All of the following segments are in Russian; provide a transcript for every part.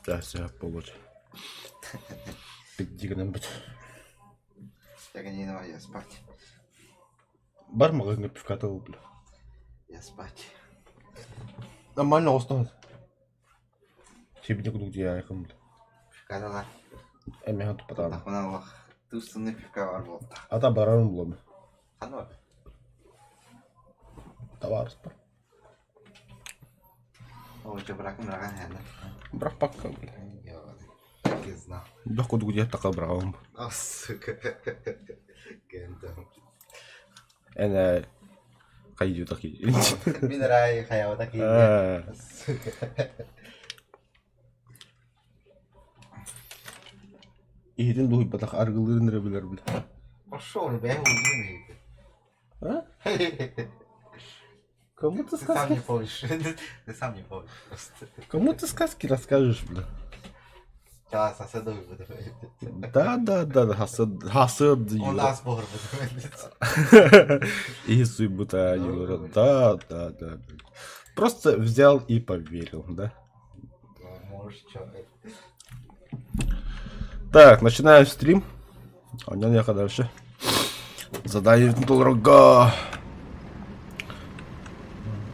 Да, все, получше. Пятиграммбит. Так не давай, я спать. Бар магазин пивка то бля. Я спать. Нормально устал. Тебе не где я бля. Когда да? Эмихан тупатан. Так она лох. Ты установи пивка var oldu. Ата баран булам. Хано. Товар спор. Ой, что бırakın bırakan hende. Брах пакка. Yok. Herkes знал. Да куда где такая брагам. А, сука. Гендом. Эна кайду таки. Bir lirayı hayavdaki. Иһитин дуй батах аргылырын ребилер бил. Пошел, я убью. А? Кому ты Ты сам не сказки? помнишь. Ты сам не помнишь просто. Кому ты сказки расскажешь, бля? Сейчас соседу буду. Да, хасад. Он нас бор буду. Иисус будто Юра. Да. Просто взял и поверил, да? Можешь что. Так, начинаем стрим. А не яка дальше. Задание долго.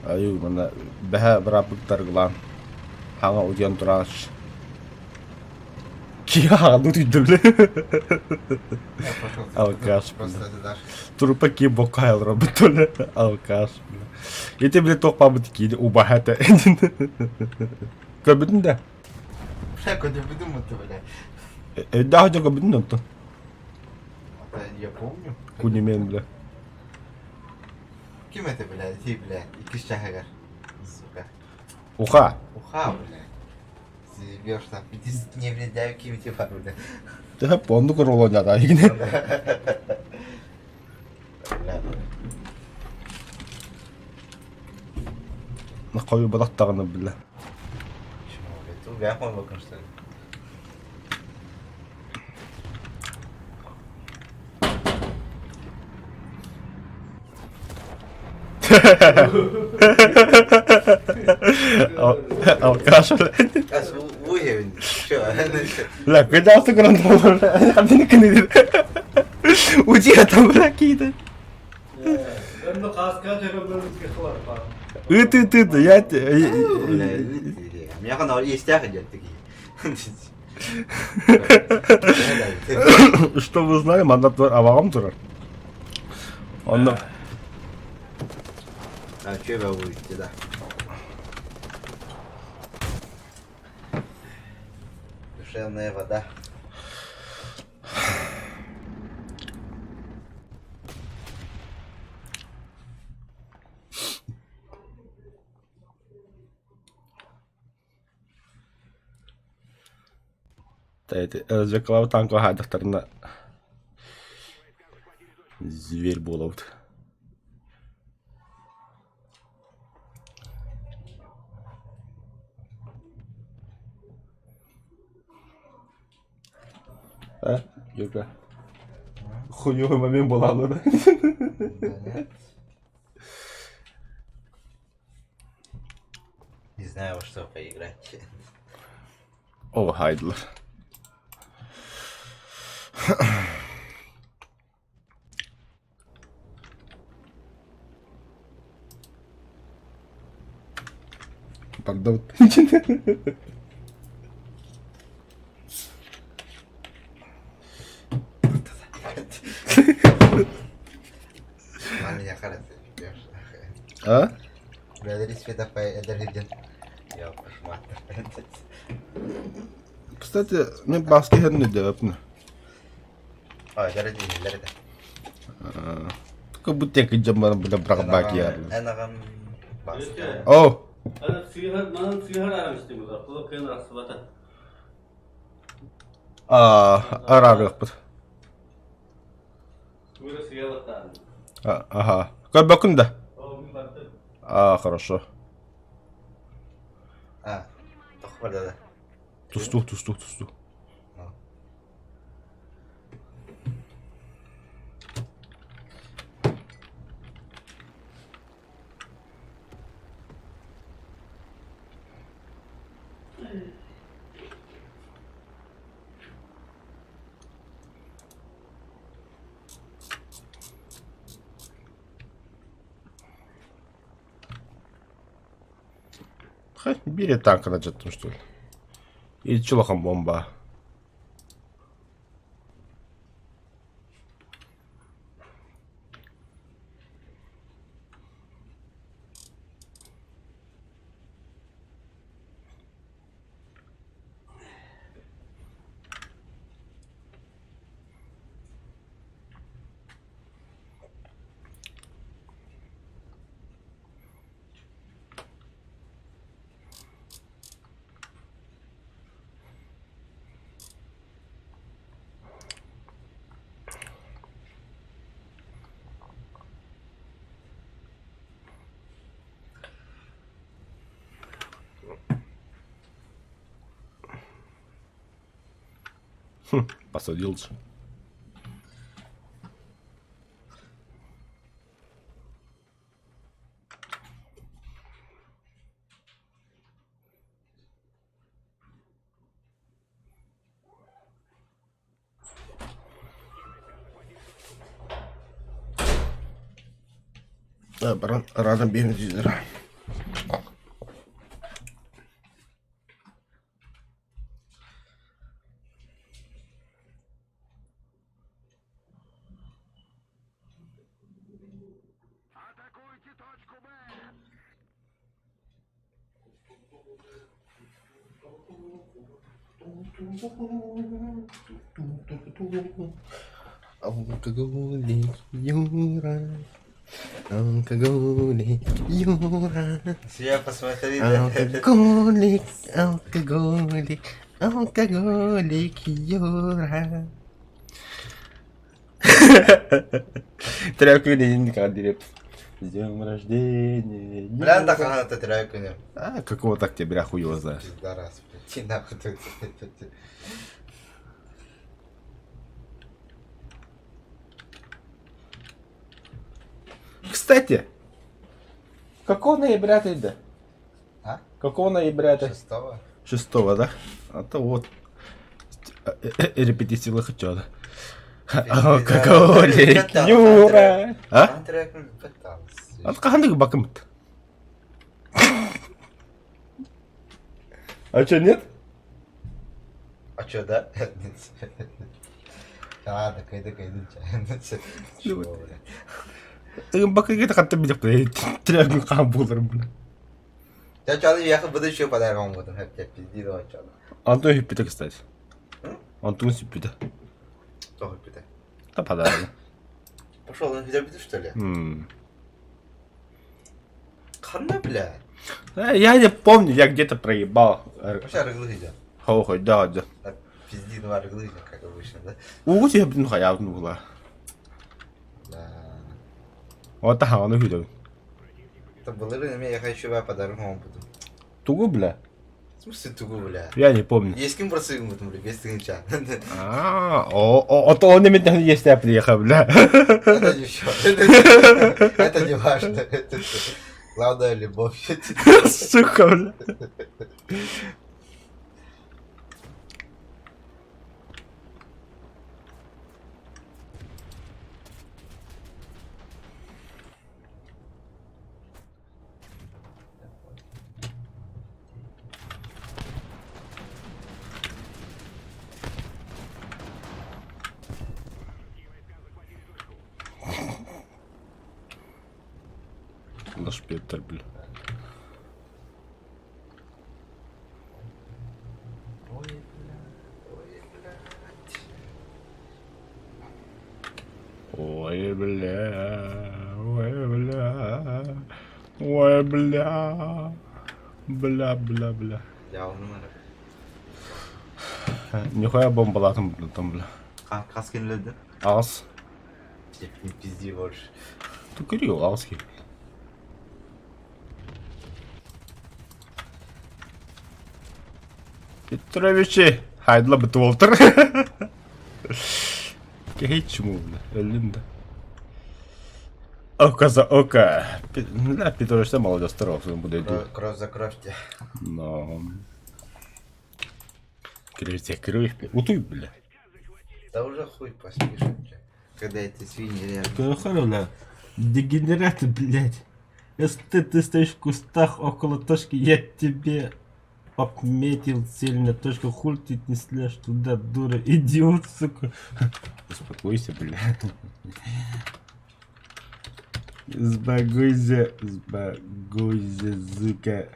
Аю, мене беге брапык таргылан. Хаңа удян тураш. Кия, ну ты дуле. Алкаш. Просто ты дашь. Трупаки бокайл робит толе. Алкаш. И ты, блядь, ток памятки убахата. Көбүдүн да. Бля, куда выдумал ты, бля? Да, хотя көбүдүн да. Я помню. Кунимен, бля. Kim это, бля? Ты, бля. İki şehir. Сука. Уха. Уха, бля. Заебешь там. Иди не вредай, кем тебе бля. Ты hep onu kurulun da yine. Koyu balık tağını bile. Почему, бля? Ты убяхал луком, что ли? Alkаш. Kas уевень. Чё? La когда ты грандал, а ты не книг. У тебя там какие-то. Ben de kaskı tepelerimiz yıkılar falan. Ты, я Бля, меня она есть тяга идет такие. Что вы знали, мандат var, авагам турар. Онда А чё вы будете, да? Душевная вода. Тайты, Зекалав танко хайдахтарына зверь боловд. А? Юрка. Хуёвый момент был, да? Да нет. Не знаю, во что поиграть. О, Хайдлер. Пардон. На меня хорошо. А? Благодарить света по эдериден. Я кошмар. Кстати, мне баски херни дёпна. Ой, эдериден, эдериден. Только будто я киджаман була бракбак яр. Энаган баска. О, Ben sihir aramıştım burada. Bu kıyın asfata. арарых бут. Böyle sihir baktım. Ага. Как бакунда? O bir baktım. Хорошо. А, тохвар да. Тусту. Ха, бери танка на джетту, что ли. Или чулахом бомба. Посадил же. Да, рано бегать дизеля. Алкоголик Юра, алкоголик Юра, Все посмотри, да. алкоголик, алкоголик, алкоголик Юра. Трек Ленин Кадырев. С днем рождения. Бля, так ага, это трек у него. А, какого-то октября хуй его знаешь. Пидарас, блядь. Иди нахуй тут. Кстати, какого ноября ты, да? А? Какого ноября ты? 6-го? 6-го, да? А то вот. Репетиции хочу, да? Алкоголик, Юра. А? Он трек пытался. А қандай бакымыт? А чё, нет? А чё, да? Ладно, кайда. Чё, бля. Бакыгы қатты біліп трегін қан болыр, бля. Я чё, я буду еще подарком буду. Hep я пизди, давай чё. Антон хиппиті, кстати. Антон хиппиті. Тоже пида. Да подарок. Пошел, он видео что ли? Ханна, бля. Я не помню, я где-то проебал. Вообще рыглы идет. Хо-хо, да, да. Пизди, два рыглы, как обычно, да? Угу тебе, блин, хаявно была. Да. Вот так, он увидел. Это было на меня, я хочу его подарком буду. Тугу, бля? В смысле тугу, бля? Я не помню. Есть кем просто ему там, бля, без тынча. То он именно есть я приехал, бля. Это не счет. Это не важно. Главное любовь. Сука, бля. Наш Петр, бля. Ой, бля, ой, бля, ой, бля, бля. Я умер. Нихуя бомба там, бля. Кас кинулды? Аз. Не пизди больше. Ты Кирилл, азки. Петровичи, хайдла бит Волтер. Чему, бля, Элинда. Око за око. Да, Петрович, ты молодец, старался, он будет идти. Кровь за кровь тебе. Но... Кровь, утуй, бля. Да уже хуй поспишь. Когда эти свиньи рядом. Какая бля. Дегенераты, блядь. Если ты стоишь в кустах около точки, я тебе отметил цель на точку, хуй ты не слешь туда, дура, идиот, сука. Успокойся, бля. Сбагуйся, сука.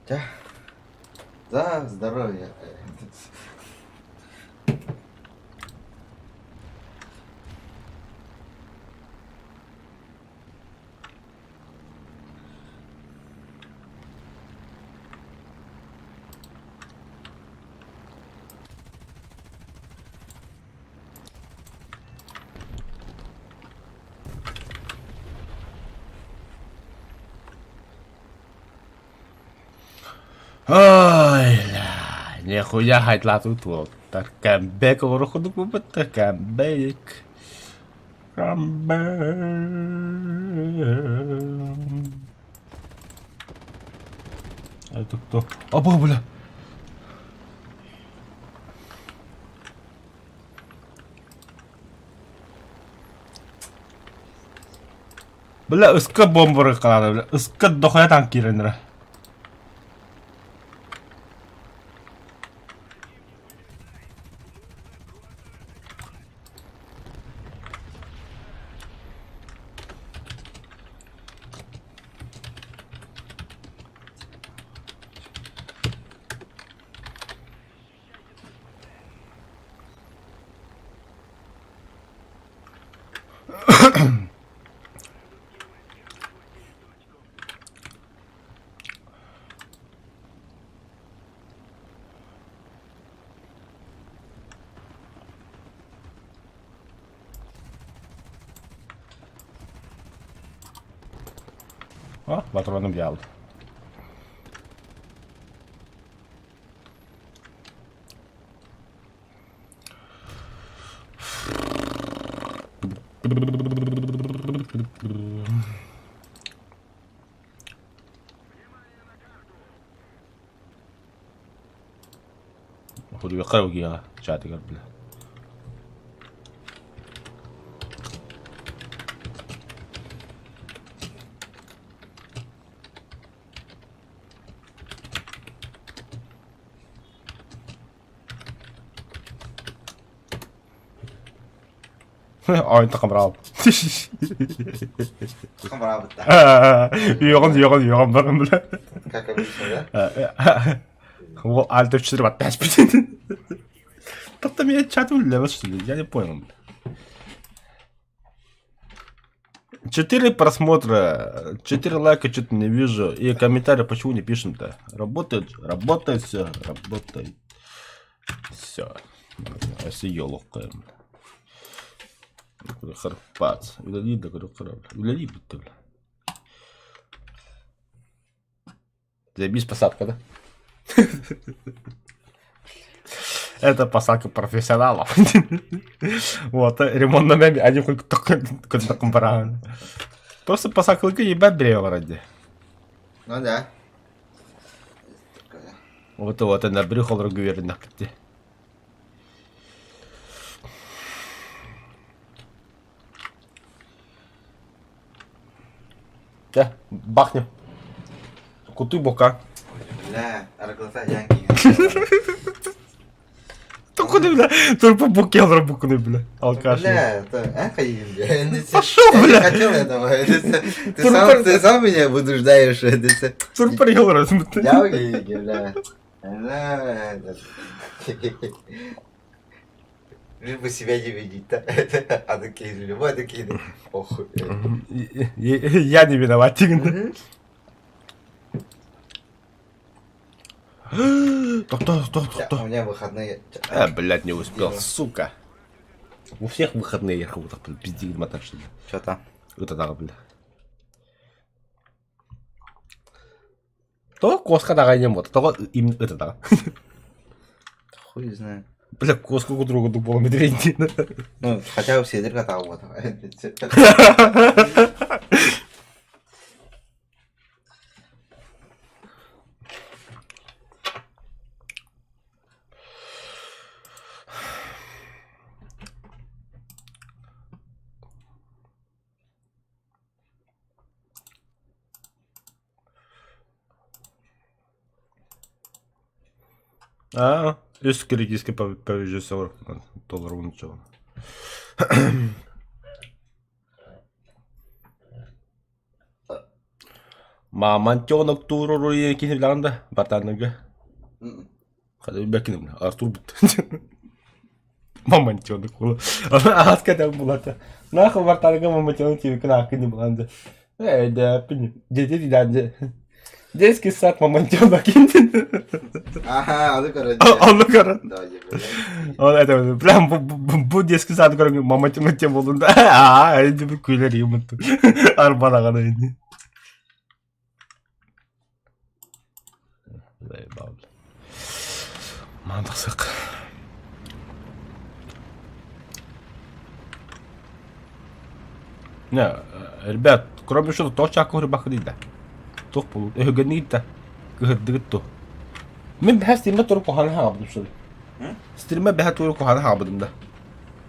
Да. За здоровье. Ой, ля, нихуя хайдла тут вот. Таркамбек, ороходу бубат, таркамбек. Рамбек. А это кто? Оба, бля. Бля, ысқа бомбары қалады, бля. Ысқа доқая танкирендері. О, патроны взял. Походу я круги, чаты как, бля. Ой, так брал. Камера-то. Юган, бля. Как обычно, да? Вот, Alt F4 опять, блин. Кто-то меня чат вылез, что ли? Я не понял. 4 просмотра, 4 лайка, что-то не вижу. И комментарии почему не пишем-то? Работает, работает все, работает. Все. Если елохаем. Харпац. Удали, да, удали, будто, бля. Заебись посадка, да? Это посадка профессионалов. Вот, ремонт на меме, они хоть только правильно. Просто посадка лыка ебать брево вроде. Ну да. Вот, на брюхо врагу на пути. Да, бахнем. Куты бока. Бля, арглата янки. Куды, бля? Только по боке букны, бля. Алкаш. Бля, это ахаим, бля. Пошел, бля. Я не хотел этого. Ты сам меня вынуждаешь. Турпарил размыты. Яуги, бля. Бля. Лишь бы себя не видеть, да? А такие, любой такие, похуй. Я не виноват, именно. У меня выходные. Блядь, не успел, сука. У всех выходные, я кого-то пиздил, мотать, что ли. Чё там? Вот это, бля. То коска дагай не мот, то им это да. Хуй знаю. Бля, коску у друга дубова медведина. Ну, хотя бы все дырка там вот. Üst критический по режиссеру доллар уничал. Мамонтенок туруру екин биланда батаныга. Хада бекинем Артур бит. Мамонтенок бұл. Аскадан булата. Нахуй батаныга мамонтенок тебе кнак не биланда. Да, пини. Дети диданде. Детский сад мамонтенок. Ага, adı kara. Onu karın. Daha önce böyle. Onu edemedim. Plan bu детский сад görün mamaçımın tem olunda. Aa, önce bir kuyuları yumurtu. Arbana kadar indi. Заебал. Мандасык. Не, ребят, кроме что, то чаку рыбака değil de. Tok bulup, öğreniydi de. Gıhırdıgıt to. Ben bir stream'e toru kohana habedim şöyle. Stream'e bir toru kohana habedim da.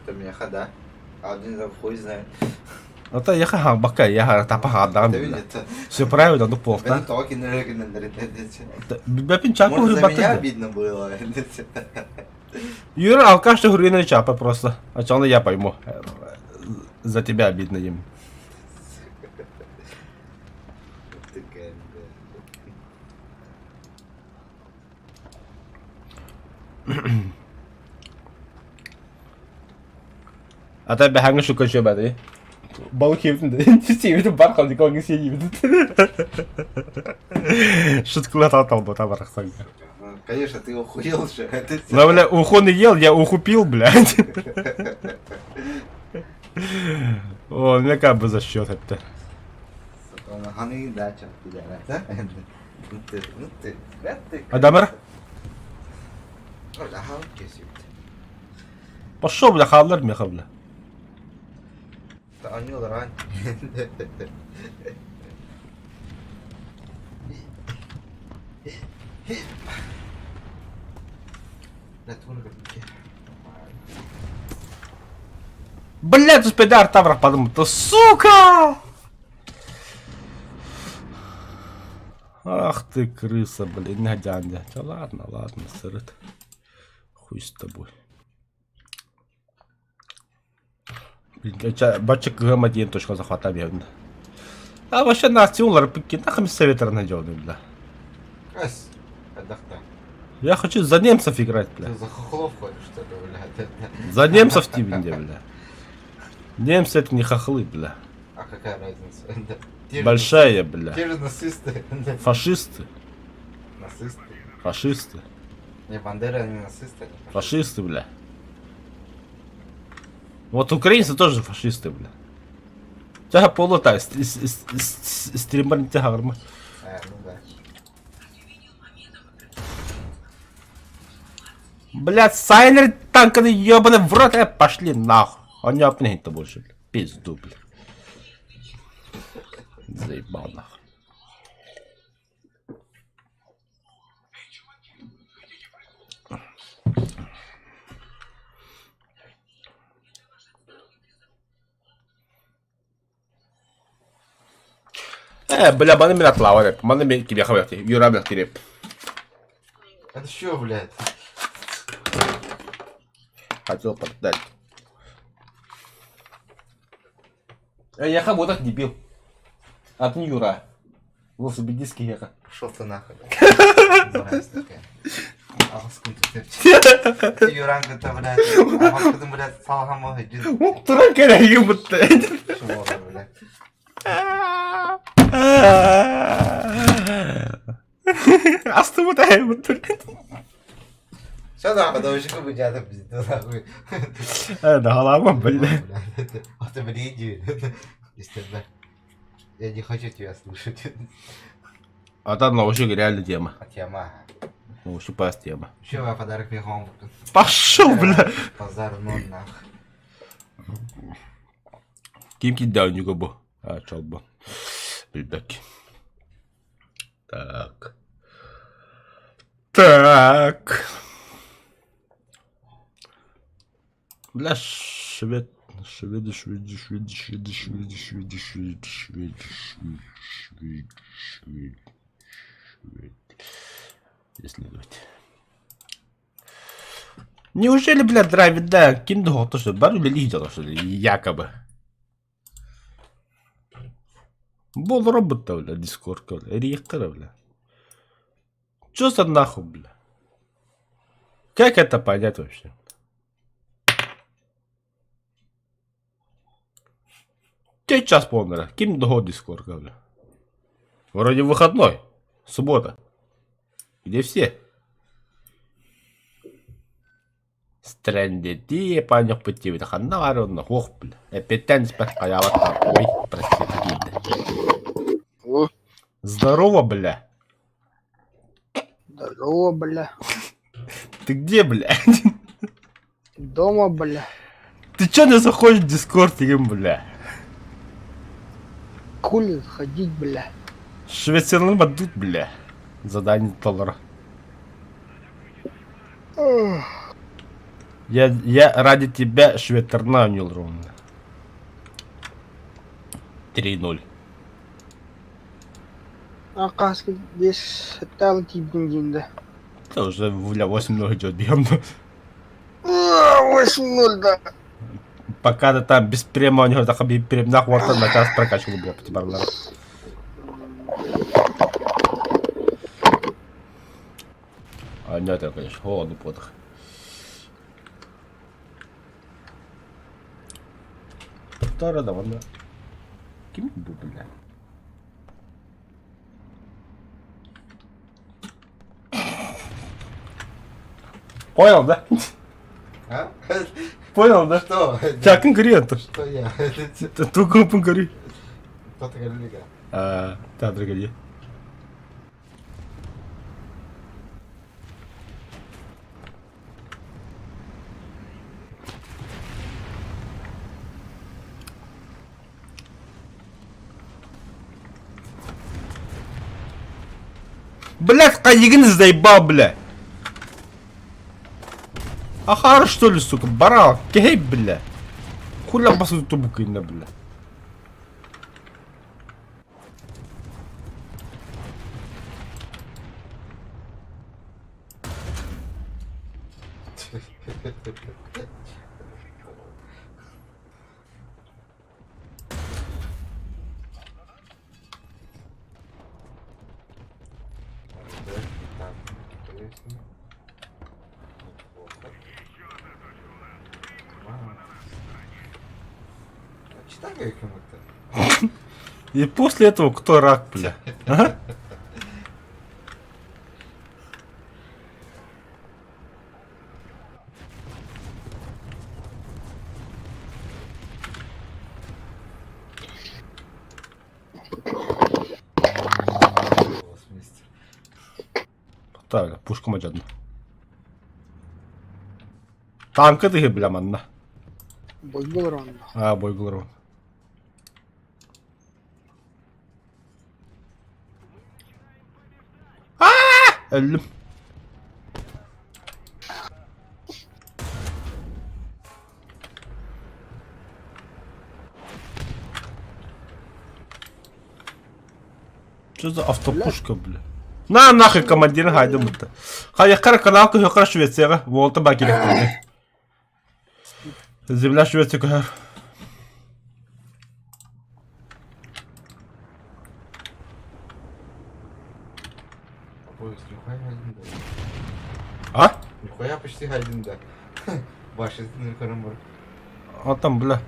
Ты меня хода. А один за хуй знает. Это я ха бака я ха тапа хадан. Ты видишь, это... Все правильно, ну Это плохо. токи на Бепин чапу Может, за меня рыбака. обидно было. Юра алкаш ты хурина чапа просто. А чё я пойму. За тебя обидно им. Такая, Ata bir hangi şu kaçıyor bende. Balık yedim de. Çiçeğimi bar kaldı kanka şey yedim. Шуткula татал бы там рахсан. да. Конечно, ты охуел же. Это Ну, бля, уху не ел, я уху пил, блядь. О, мне как бы за счет это. Hani daha çok güzel. Адамер, Öyle hal kesiyor. пошел, бля, хавлер мне хавля. Tanıyorlar hani. Блядь, тут педар таврах подумал, то сука! Ах ты крыса, блин, не дядя. Да ладно, ладно, сырыт. Хуй с тобой. Бачок гамадин точка захвата бедно. А вообще на акционлар пики нахуй советер надённый, бля. Ась, отдохни. Я хочу за немцев играть, бля. Ты за хохлов ходишь, что ли, блядь? За немцев в Тивенде, бля. Немцы это не хохлы, бля. А какая разница? Те же- Большая, бля. Те же нацисты. Фашисты. Нацисты. Фашисты. Не, Бандера, они нацисты. Они Фашисты, бля. Вот украинцы тоже фашисты, бля. Тяга полотай, стример тяга гарма. Ну да. Блядь, сайнер танканы ёбаный в рот, пошли нахуй. Он не опнет-то больше, бля. Пизду, бля. Заебал нахуй. Бля, bana bir atla var hep. Bana bir gibi haber yaptı. Yürü abi hep. Это что, блядь? Хотел поддать. Я как будто дебил. А ты не Юра. Велосипедистский яха. Пошел ты нахуй. Мразь такая. А сколько ты? Юранка-то, блядь. А вот ты, блядь, салгама иди. Туран кere yumurta. Чего ты, блядь? Astımı da yumurta. Все нахуй, да вообще как бы тебя пиздец, нахуй. Да halamam böyle. А ты, блядь, иди. Если, блядь, я не хочу тебя слушать. А там наушник реально тема. А тема. Наушник пас тема. Еще я подарок мехом. Пошел, бля. Базар ноль, нахуй. Kim gitti önce bu? Ha çalma. Bir dakika. Так. Так. Бля, швед. Шведы, шведы, шведы, шведы, шведы, шведы, шведы, шведы, шведы, шведы, шведы. Исследовать. Неужели, блядь, драйвит, да, киндо, то что, бару ли видела, что ли, якобы? Бол робота, бля, дискорка, бля, реактора, бля. Чё за нахуй, бля? Как это понять вообще? Тебе час полный, кем до дискорка, бля. Вроде выходной, суббота. Где все? Стрендети, панях пути, это хана варённо, хох, бля. Эпитен спать хаявата. Ой, простите, гильда. О, Здорово, бля. здорово, бля. Ты где, бля? Дома, бля. Ты чё не заходишь в дискорд, бля? Хули ходить, бля. Швейцарным отдут, бля. Задание $1. Ох, Я ради тебя швейцарна унял ровно. 3-0. Акаска здесь стало типа. Это уже, бля, 8-0 идет, бьем. 8-0, да. Пока ты там без према у него так перемнах ворта на час прокачивал, бля, по тебе. А нет, я, конечно, холодный подох. Вторая довольно. Кем был, бля? Понял, да? А? Понял, да? Что? Тебя конкурент. Что я? Только конкурент. Кто-то говорит, Театр где? Блядь, кайгин заебал, бля. Ахара что ли, сука, барал, кей, бля. Хуля басу тубука инна, бля. Читай кому-то. И после этого кто рак, бля? Ага. Так, пушка маджадна. Танка ты, бля, манна. Бой был рано. Бой глору. Ölüm. Что за автопушка, бля? На нахуй командир, хайди мыта. Хай яхара каналка, яхара Швеция, волта бакили. Земля Швеции, кахар. А? Нихуя почти один, да. Ваши хромор. А там, бля.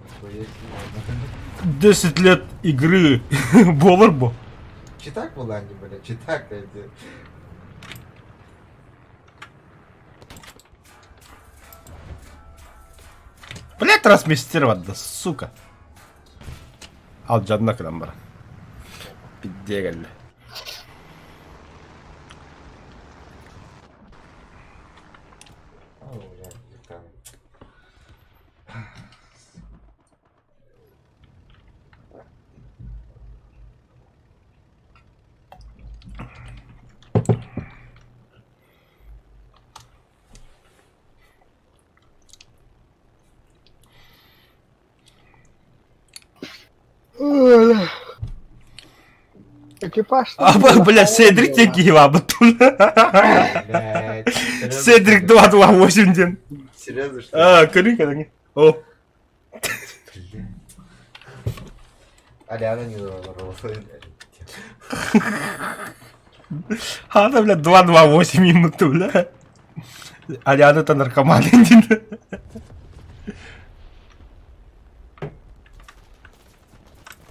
Нихуя себе. 10 лет игры. Боларбо. Читак була, не, бля, читак, эти. Блять, трансмистировать, да сука. Алджадна крамбара. Пиддегали. О, бля, там. экипаж. Бля, Седрик тебе киева, Батуль. Блядь. Седрик 228, ден. Серьезно, что ли? Көрің. О. Бля. Аляна не работает. Ана, бля, 228 минуты, бля. Аляна-то наркоман, ден.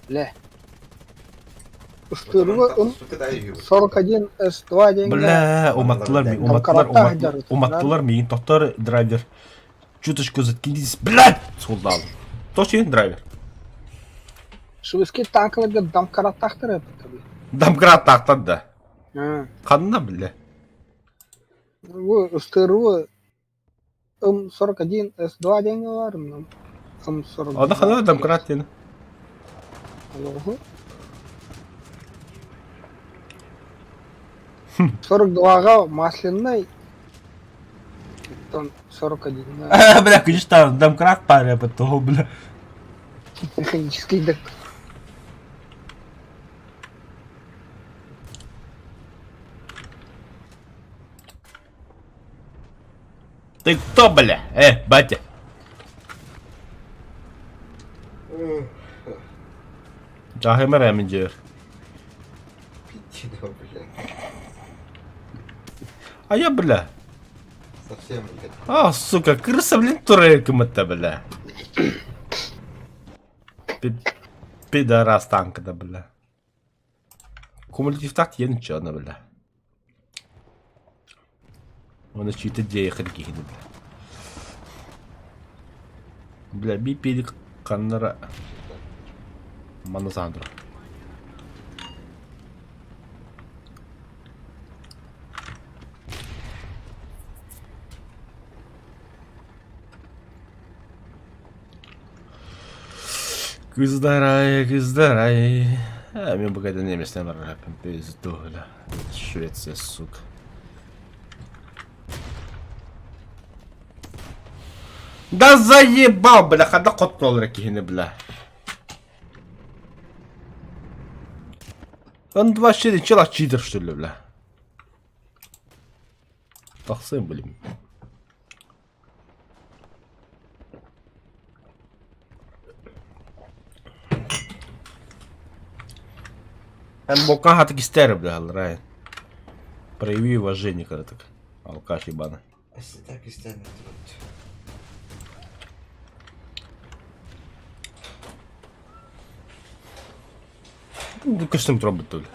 Бля. Устырвы он Сука, дай ее. 41 С2 деньги. Бля, уматтылар мейін тоқтар драйвер. Чуточку заткнитесь, блядь, солдал. Точно драйвер. Швыски танкыларга дамкарат тақтыр это. Домкрат тақтады да. А. Қанна, бля. Вы устырвы М41 С2 деньги var mı? М40. Ана қана домкрат дені. Ого. 42-ға масляный. Там 41. Бля, конечно, домкрат паря потом, бля. Механический док. Ты кто, бля? Батя. Жахыма рәмін жер. Пятидо, блядь. А я, бля. Совсем, блядь. А, сука, крыса, блин, турель кем-то, бля. Пидорас танка, да, бля. Кумулятив так, я ничего, бля. Он чьи-то деяхали какие-то, бля. Бля, бипили каннара. Маназандру. Кыздарай, кыздарай. Мен бұл қайда неместен бар рэпім пизду, бля. Швеция, сука. Да заебал, бля, хада қотнол рекихini, бля. Он 24 чела читер, что ли, бля. Тахсен, блин. Он бока хата кистер, бля, Райан. Прояви уважение, когда так. Алкаш ебаный. Если так и станет, вот. Ну, костюм робот то ли.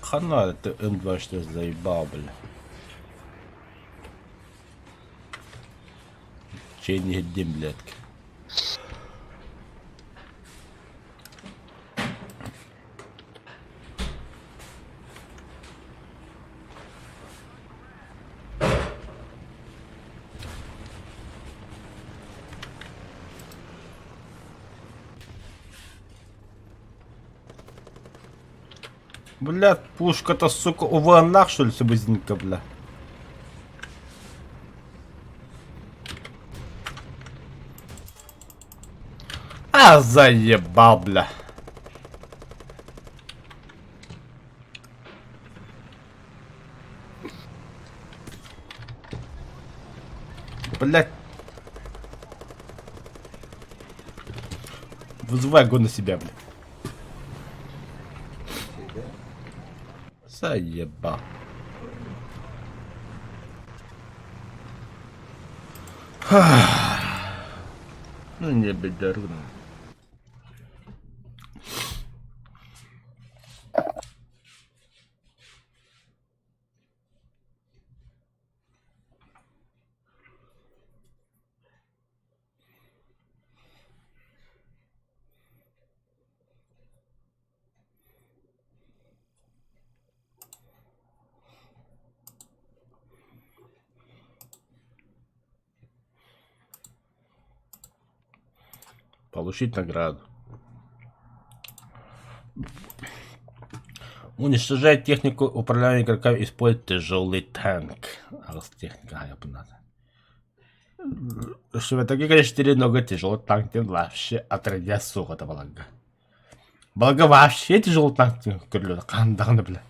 Хана, это М2 что заебал, бля. Чей не один, блядь. Блядь, пушка-то, сука, у ваннах, что ли, собазненько, бля. А, заебал, бля. Блядь. Вызывай огонь на себя, бля. Заебал. Ну не беда, руна. Получить награду. Уничтожает технику управления игроками, использует тяжелый танк. Ағыз техника японада. Чтобы такие, конечно, 4 нога тяжелый танктен вообще отродясь соғады баланға. Баланға вообще тяжелый танктен көріледі. Қандағыны біле.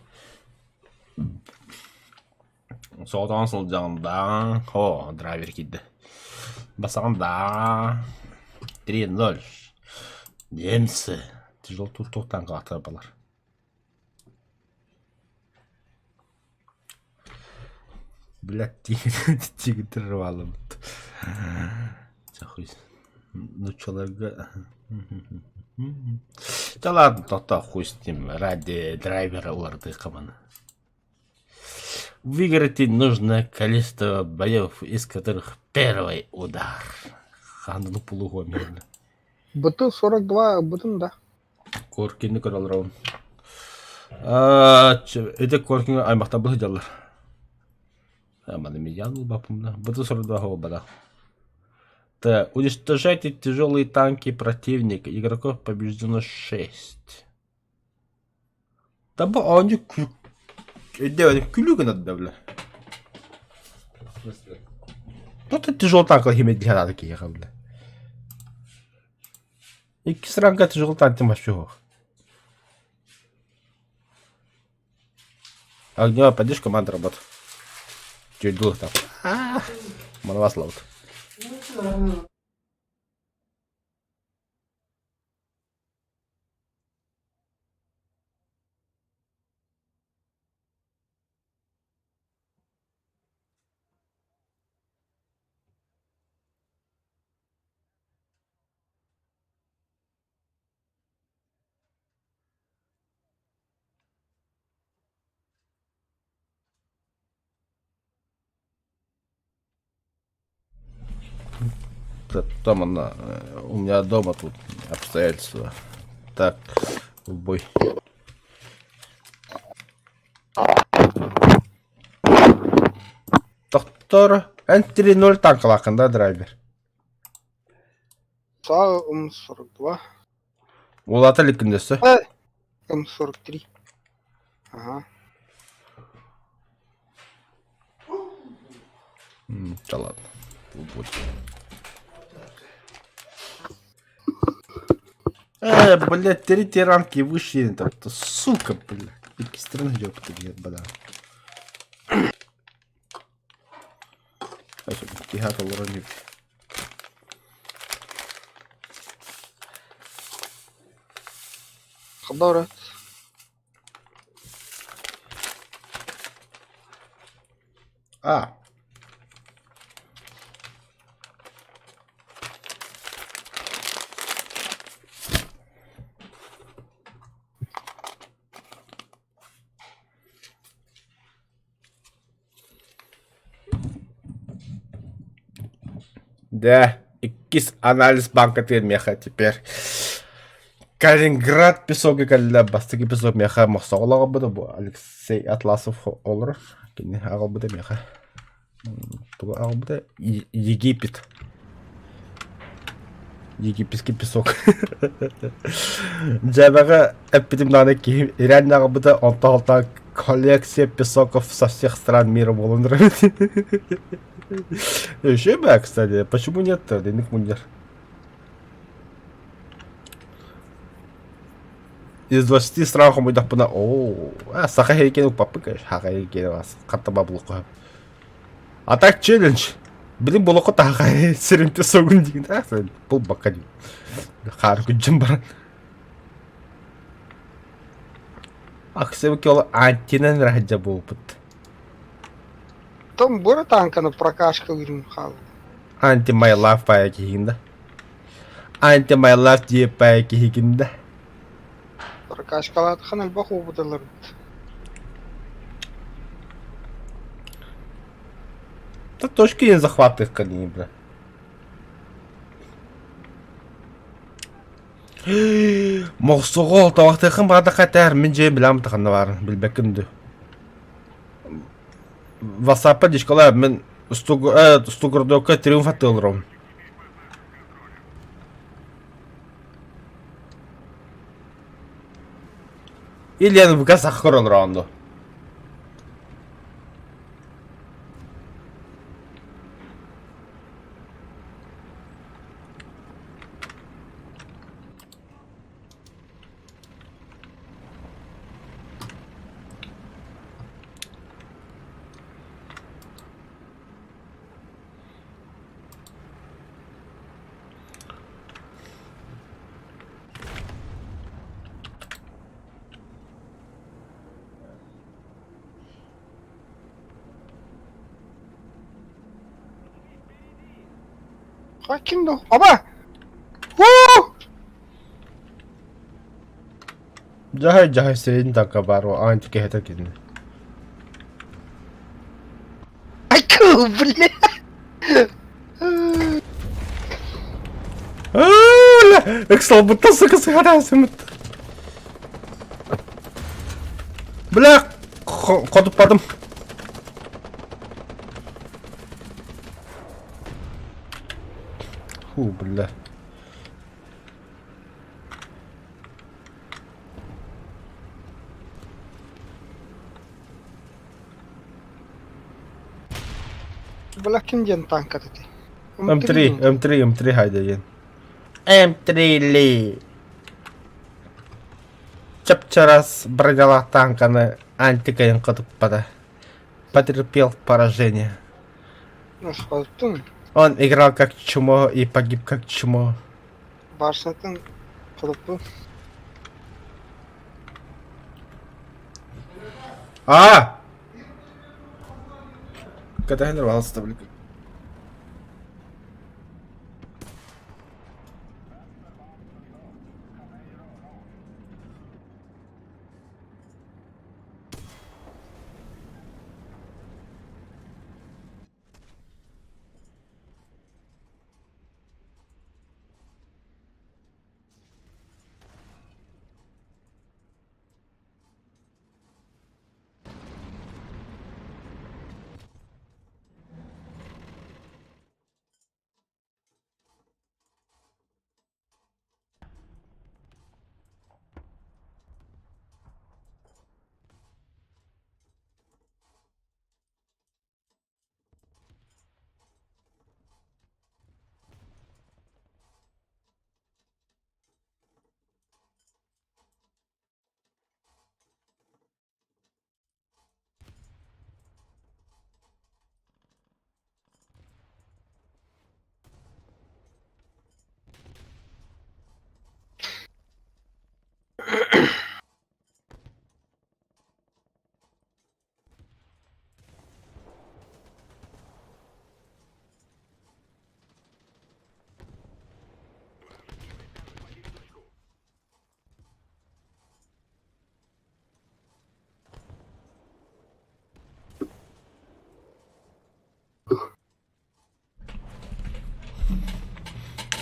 Соғыдан сол жағында. О, драйвер кеді. Басағында. 3-0. Немцы. Тяжелый танк аты балар. Блядь, тигр рвало. Захуй. Ну, человека... Да ладно, то хуй с ним. Ради драйвера уларды команда. Выиграть нужно количество боев, из которых первый удар. Хандану полуго мирно. Быту 42 бытын да. Коркинни көралар он. Это Коркин аймақта бұл хыжалар. Аманы медиан был бапымда. Быту 42 хова бада. Да, уничтожайте тяжелые танки противника. Игроков побеждено 6. Да ба они күлігі надо, бля. Ну ты тяжелый танк химия для такие, бля. И кисранга тяжелый танк ты машешь. Огневая поддержка, команда работает. Чуть дух там. Манова слава. Там она, у меня дома тут обстоятельства. Так, в бой. Доктор, N3-0 танк лакан, да, драйвер? Сау М42. Улата ликіндесі. М43. Ага. Да ладно. В бой. Блядь, 3 тиранки выше, это сука, блядь. Какие страны ёпта, блядь, бада. Тихо, уронив. Хабара. А. Да, иккис анализ банка меха теперь. Калининград песок и калля бастыки песок меха махсоглага буду Алексей Атласов олар. Кини агал буду меха. Туга агал буду Египет. Египетский песок. Джабага эпидемнаны ки реально агал буду онталта коллекция песоков со всех стран мира болон. Еще бы, кстати, почему нет длинных мундир? Из 20 стран мы допuna. О, сахарикену попыкаешь, сахарикену вас как-то баблуку. А так челлендж. Блин, блоку тахай, сирен песогун дигин, да? Пол бакадим. Харку джимбар. Ах, себеки ол антинен раджа болупут. Там бора танканы прокашка үйрім хал. Anti my life пая кигинда. Anti my life дие пая кигинда. Прокашкалаты ханал баху будалар. Да точки не захват их коней, бля. Мохсугол тавахтыхын бада катар мен жей билам таханы бар билбекимди. WhatsApp дишкала мен стугурдока триумф атылрым. Или в газах раунду. Sakin ol. Baba! Huu! Jahay senin dakika var o aynı kehete gidin. Айку, бля! Ля, экслабутта сука сыграйся. Бля, кодып бардым. Фу, бля. Бля, ким ден танка ты? М3 haydi. М3 ли. Чапчарас брагала танканы антикаен кодып бада. Потерпел поражение. Насхалтын. Он играл как чмо и погиб как чмо. Барсатын. Кылыпы. А! Когда я нарвался, блин.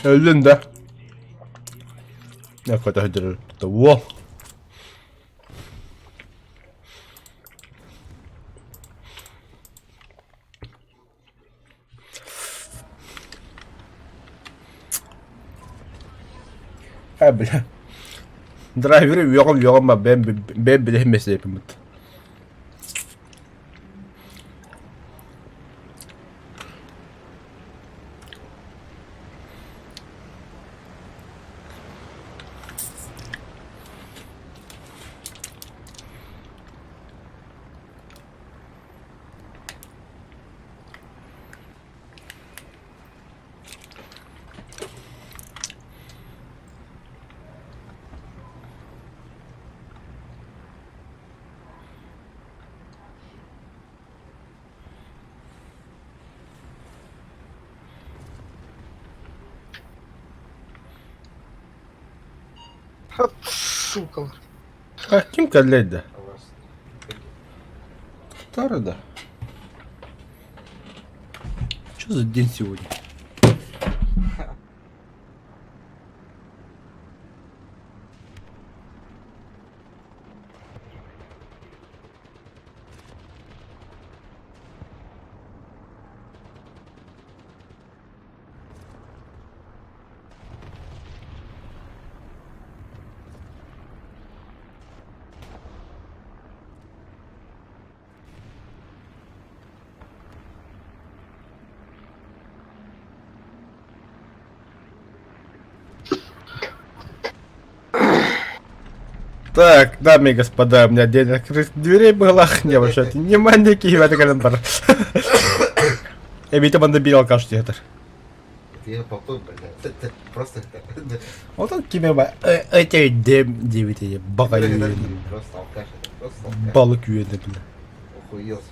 Öldün de. Ne kadar hıdırır. Wow. Ha bile. Driver'ı yok ama ben bile mesleği yapayım. Вот сука. А кем кадлять да? Старый да. Что за день сегодня? Так, дамы и господа, у меня день открытых дверей было. Не обращайте внимания, кивает календар. Я видимо набирал, кажется, это. Ты попой, блядь. Просто Вот он кимеба. Эти 9 багаю. Просто алкаш. Просто алкаш. Балык юеды, бля. Охуел.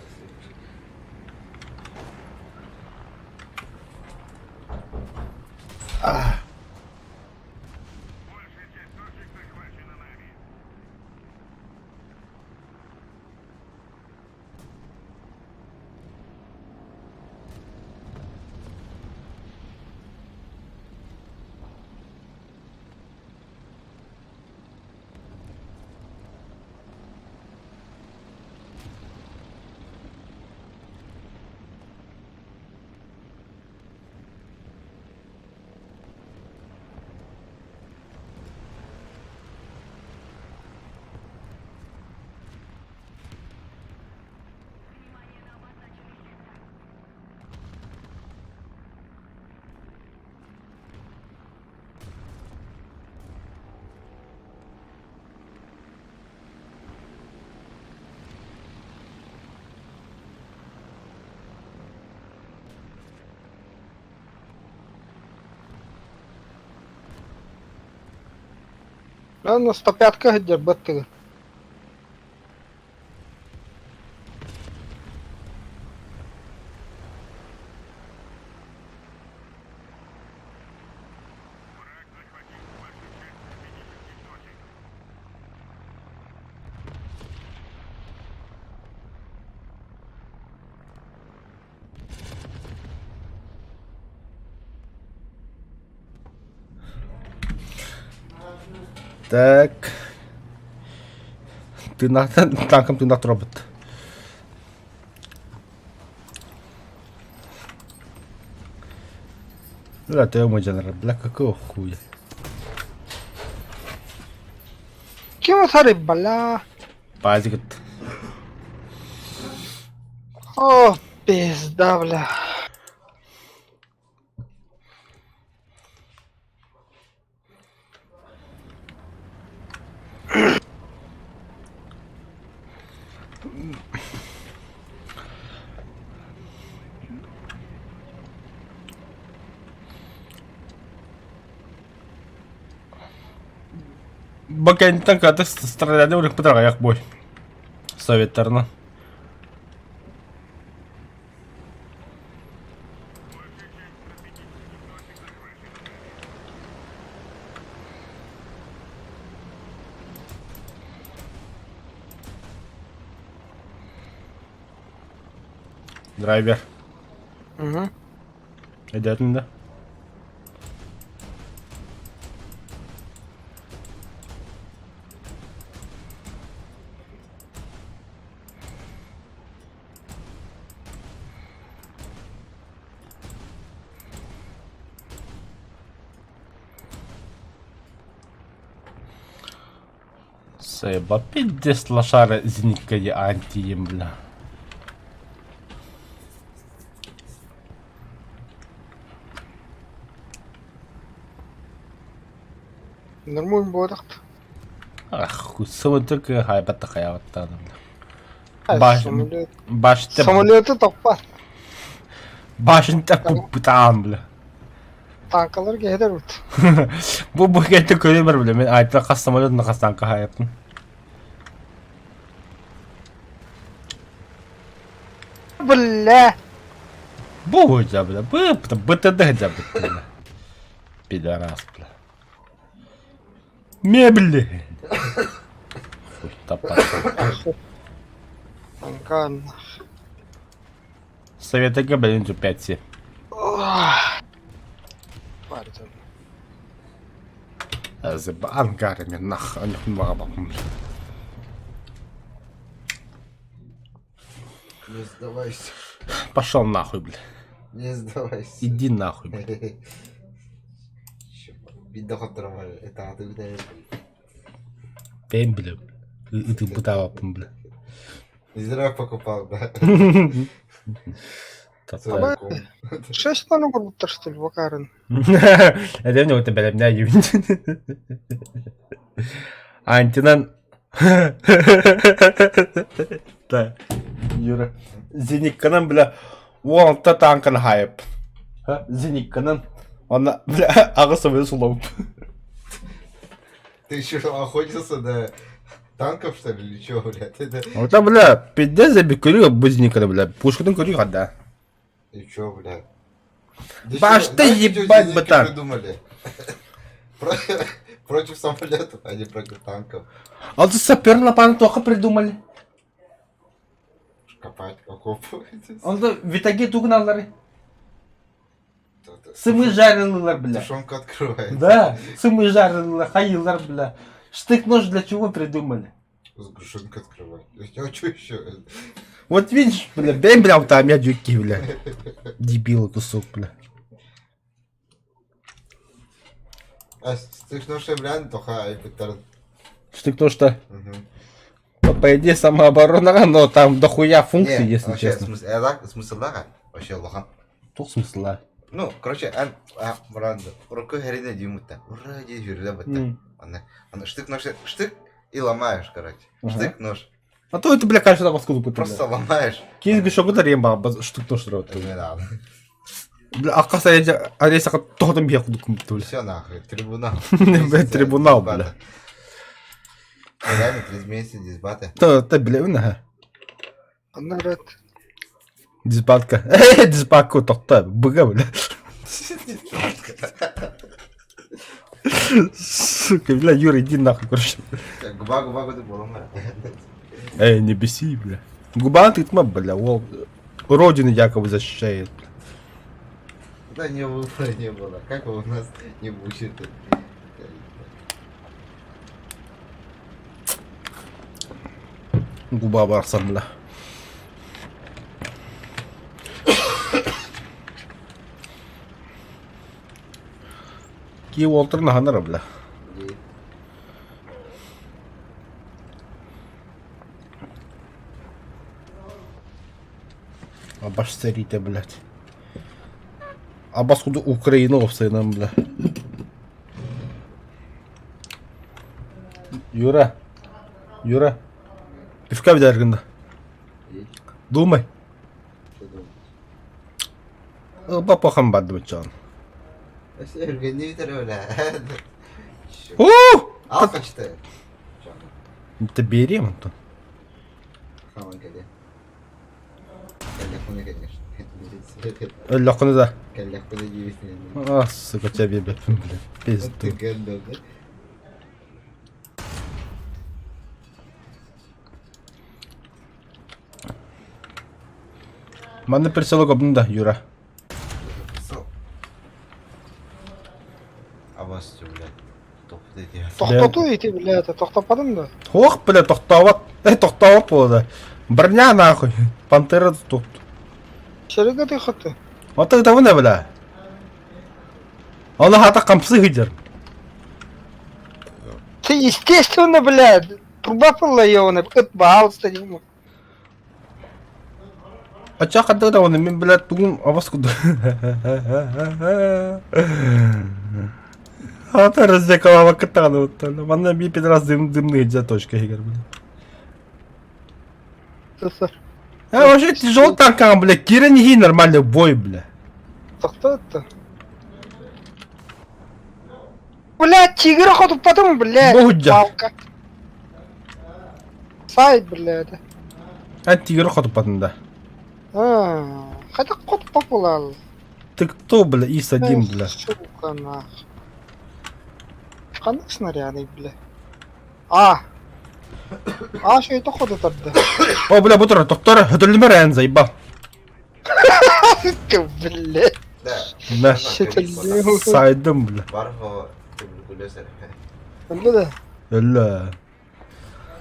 На 105-ках где баты. Так. Ты на танком, ты на робот. Бля, ты мой жанр, бля, какого хуя? Кем сари бала? Пазик. О, пизда, бля. Бакен танка, ты стреляли у них по дорогах бой. Советарно. Драйвер. Угу. Идет, да? Сейба, пиздец лошара зникає антиєм, бля. Нормально будет. Ах, хуй, только хайба такая вот там. А, Баш- самолет. Баште, Самолеты топпа. баште путан, бля. Танкаларга хедерут. Bu kenti көрөмөр биле, мен айта кас самолет накастан кахаяптын. Бля. Бу жа бля, БТД жа бля. Пидорас, бля. Мебли. Хуй, топа. Танкан. Совета ГБ 5-7. Пардон. Зеба ангарами нах, а не мабам. Не сдавайся. Пошел нахуй, бля. Не сдавайся. Иди нахуй, бля. Видно, которого это ты видишь. Пем, бля. И ты путала, бля. Не зря покупал, да? Топа. 6 нанометров, что ли, Вакарен? Это у него тебя меня юнит. Антинан Да. Юра. Зеникканан, бля, уолта танкан хайп. Зеникканан. Она, бля, ағысы сулау. Ты еще охотился на танков, что ли, или чего, блядь? Это... Это, бля, пиздец, я бекурю, бузникана, бля. Пушкатын курю, да. И чё, блядь? Да Баш чё, ты знаете, ебать, чё ботан. придумали? Против самолетов, а не против танков. А ты сапер лопану только придумали. Копать окопы. Он да витаги тугналары. Сымы жарилылар, бля. Тушенка открывает. Да, сымы жарилылар, хаилар, бля. Штык-нож для чего придумали? Сгущенка открывает. А чё еще? Вот видишь, бля, бей, бля, там я дюки, бля. Дебил кусок, бля. А стыкнувший реально только айпетер. Штык-нож-то, по идее, самооборона, но там дохуя функций, если честно. Смысл да? Вообще лохан. Тух смысла. Ну, короче, бранда. Руку херина димута. Ура, иди жюрда бата. Она штык и ломаешь, короче. Штык-нож. А то это, бля, конечно, паскуду Просто ломаешь. Кейс бишок это ремба, штык-нож работает. Не надо. Бля, а каса я алиса как тохдам бия кудукум бля. Все нахуй, трибунал. Бля, трибунал, бля. Реально, 30 месяцев дисбата. Та, бля, уна. Народ. Дисбатка. Дисбатку тохта, быга, бля. Сука, бля, Юра, иди нахуй, короче. Губа ты поломай. Не беси, бля. Губа ты тьма, бля, родину якобы защищает. Да не выбора не было. Как вы у нас не будет? Губа барсан, бля. Ки Уолтер наханара, бля. Абаш царите, блядь. Абас худу украиновцы нам, бля. Юра. Юра. Пивка bir derginde. Думай. Папа хамбад can. Örgünlüğü bitir öyle. Al kaçtı. Это берем, Антон. Tamam geliyor. Telefonu конечно. Легко да. Telefonu gibisin. А, сука, тебе, блядь, пизду. Ты гандон, да? Мана переселок обнда, Юра. Абас блядь. Тоқты диyor. Тоқтату ети, блядь, тоқтападым да. Ох, бля, тоқтават. Тоқтават болды. Броня нахуй. Пантера тут. Шерігі тихоти. Вот это вон, бля. Он хата кампсы гидер. Ты, естественно, блядь, труба полаёвана, бкет баал стадиум. А чё когда да он, мен, блядь, тугум, а вас куда? А ты раздекала катану, вот там. Она би пидорас дымные заточки, Игорь, блядь. А вообще тяжелый танкам, блядь, Кира не нормальный бой, бля. Тоқтатты. Блядь, тигр ходып потом, блядь. Богуджа. Палка. Сайт, блядь. А тигр хоть потом. Хотя кот популал. Ты кто, бля, ИС-1, бля? Сука, нах. Қандай снаряды, бля. А, что это ходит тогда? О, бля, бутер, доктор, хөдөлмөр эн заебал. Блядь. Да. Да. Шетелдеу. Сайдым, бля. Бар o туберкулез. Да. Ла.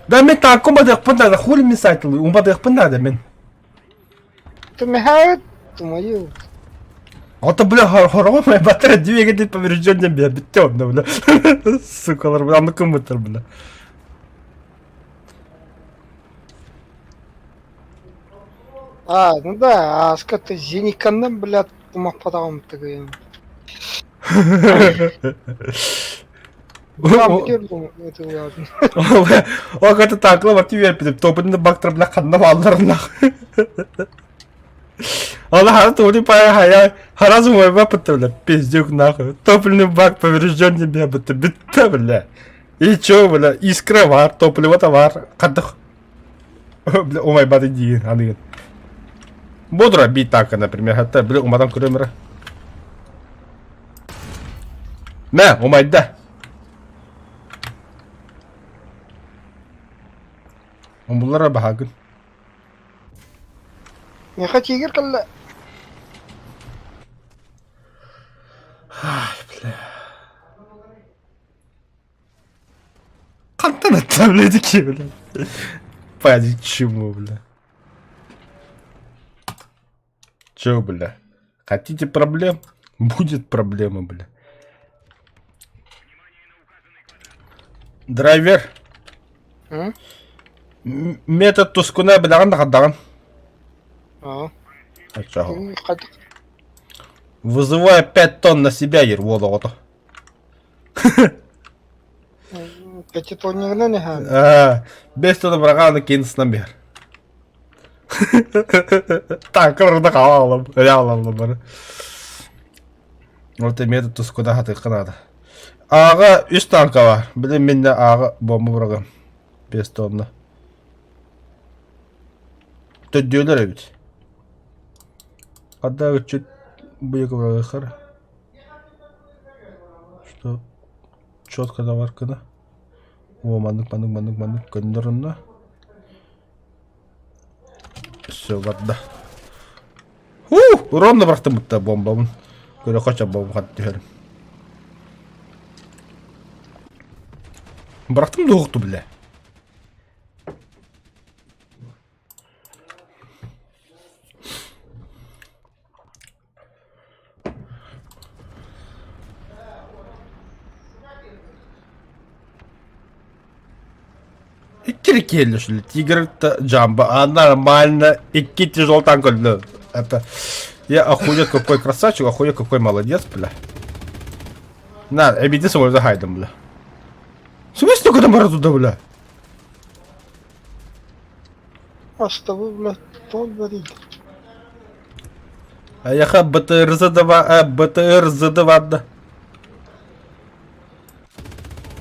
Да мен так умадык пында, хули мен сайтыл, умадык пында да мен. Ты мехает, мою. Ата, бля, хоромай батыр двигатель повреждённый, бля, битён, бля. Сукалар, бля, ну кому-то, бля. Ну да, а сколько зениканным, блядь, умах потом ты говоришь. Там битер это lazım. O kadar takla var ki verip topunu da baktırıp kanına bağlarına. Allah hara topu paya haya harazım var bapıtırlar. Пиздюк нахуй. Топливный бак поврежден тебе bitti бля. И чё, бля, искра var, топливо-то var. Кадых. Бля, умай бады диген, аныгын. Бодро бить так, например, hatta бля, умадан көрөмөрө. Мә, умайда. Bunlara bakın. Я хочу игр калла. Ay bile. Kantan atlamlıydı ki bile. Пойди чему, бля. Чё, бля? Хотите проблем? Будет проблема, бля. Драйвер. Hı? Метод тускуна білаған да қадаған. Aa. Açağı. Хатык. Вызывая 5 тонн на себя, ервода ото. Пятитоннигна не хан. 5 тонн бұрағаны кенісінен бер. Так, кырында қалалым. Реалалым бары. Вот метод тускуда хаты қынады. Аға 3 танка бар. Білем менде аға бомба бұрағым. 5 тонна. Төддеулер әбіт. Қаддағы чөт бұйығы бұрағы қар. Что? Четко заварканы. О, мандық көндір ұнна. Все, варда. Ровно бұрақтым бұтта бомбамын. Көре қача бомбам қатты көрім. Бұрақтым доғықты біле. Киркелі шүлі, тигр-то джамба, а нормально, и тяжел танк, бля. Это... Я охуеть какой красавчик, охуеть какой молодец, бля. На, обиди свой загайдом, бля. В смысле только там туда, бля? А что вы, блядь, что говорите? А я ха БТР задавать,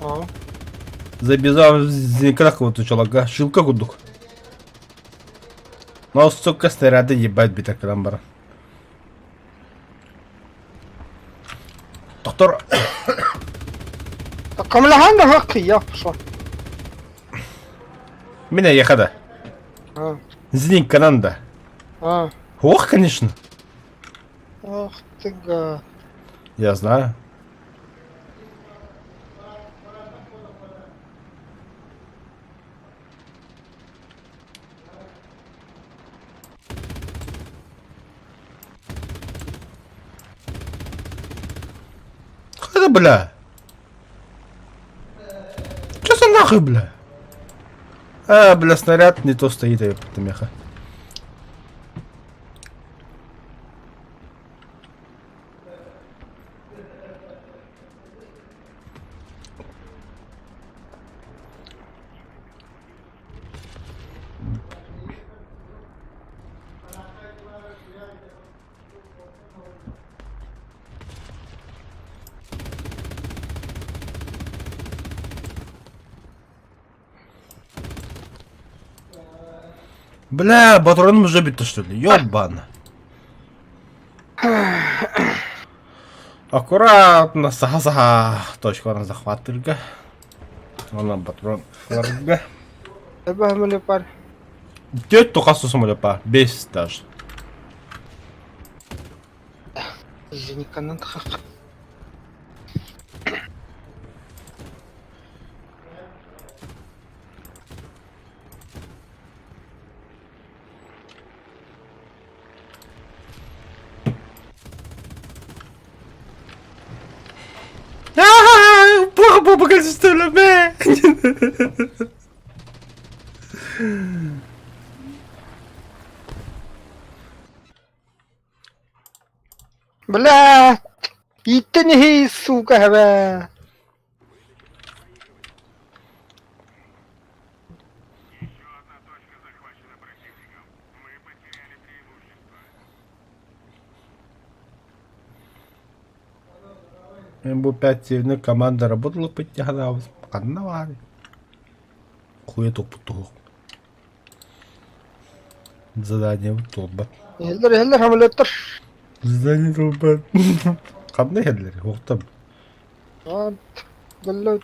А. Забежал зеленкрах вот у чувака, шилка гудук. Но, сука, снаряды ебать бита крамбара. Доктор, Камляхан да хак я пошла. меня ехада. А. Зенит кананда. А. Ох, конечно. Ах ты гад. Я знаю. Это, бля. Чё за нахуй, бля? Бля, снаряд не то стоит, я потомеха. Бля, патроном уже бито, что ли? Ёбан. Аккуратно, сага-сага. Точка на захват только. Вон патрон. Фарга. Эбэ хэмэлэ пар. Дёт только сусумали па. 5 даже. Зениканан хак. Плохо было по количеству любви. Бля! Иттен хей сука хэвэ. Бо 5 сильных команда работала, подтягивалась. Канавали. Хуету путух. Задание утоба. Хеллер хамлеттер. Задание утоба. Кандай хеллер? Оқтам. Галлот.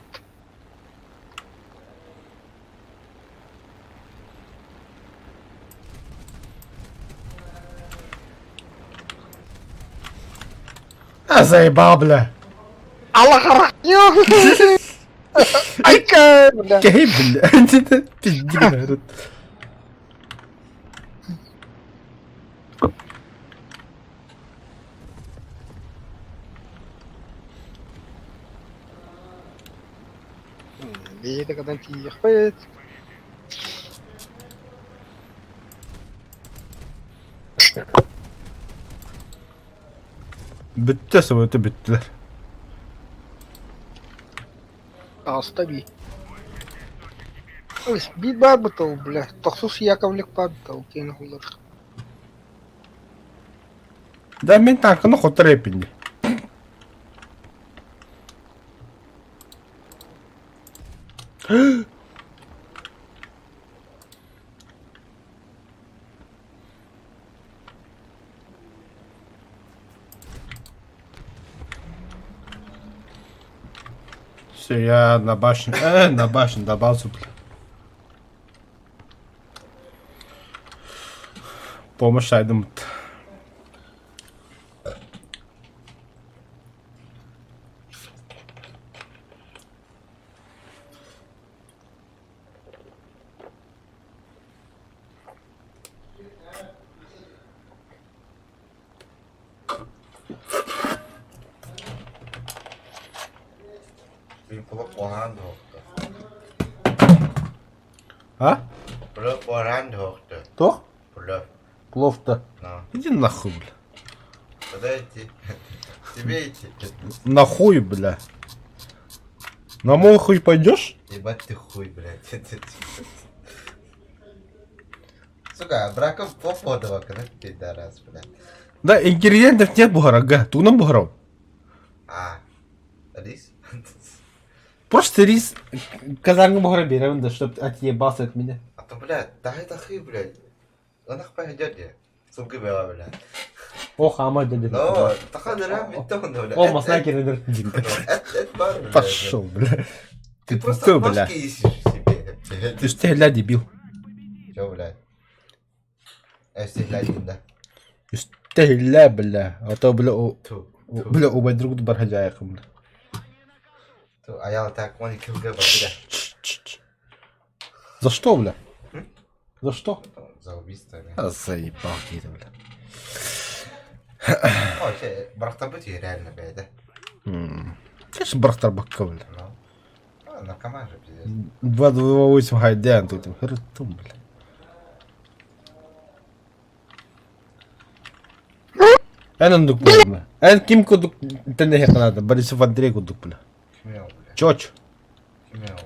А заебал, бля. Аллах рахмет. Айка, бля. Гей, бля. Пизди, народ. Бейте, когда тихо. Бітті сымыты біттілер. Остави. Би бар бутал, бля. Тохсус Яковлек падал, кейн хулар. Да мен танкыны хотыр епінді. Все, я на башню. На башню добавился, бля. Помощь айдем. Блин, плохо А? Плохо. Кто? Плохо. Плов-то. На. Иди нахуй, бля. Куда идти? Тебе идти? Нахуй, бля. На мой хуй пойдешь? Ебать ты хуй, блядь. Сука, браков походова, когда пидорас, блядь. Да, ингредиентов нет буграга. Тугнан буграв. А, рис? Просто рис. Казанга бугра берем, да чтоб отъебался от меня. А то, блядь, да это хуй, блядь. Он их пойдет, где? Сумки была, блядь. Ох, ама деді. Ну, такая дыра, бетон, блядь. О, маснайкер Это бар, блядь. Пошел, бля. Ты просто кто, бля? отмашки ищешь себе. Ты ж ты, дебил. Чё, блядь? Стреляй, да. Ты, бля. А то, бля, Ту. бля, оба друг друга бархаджаем, бля. Ту, а я так, он килл гэба, блядь. За что, бля? За что? За убийство, блядь. А, заебал какие-то, бля. О, че, брахтабути реально, блядь, да? Конечно, брахтар бакка, бля. Ну. А, наркоман же, пиздец. 228 хайдян тут. Хртум, бля. Эна дук, бля. Эн кимко дук, ты не надо, Борисов Андрейку дук, бля. Хмел, блядь. Чоч. Хмел,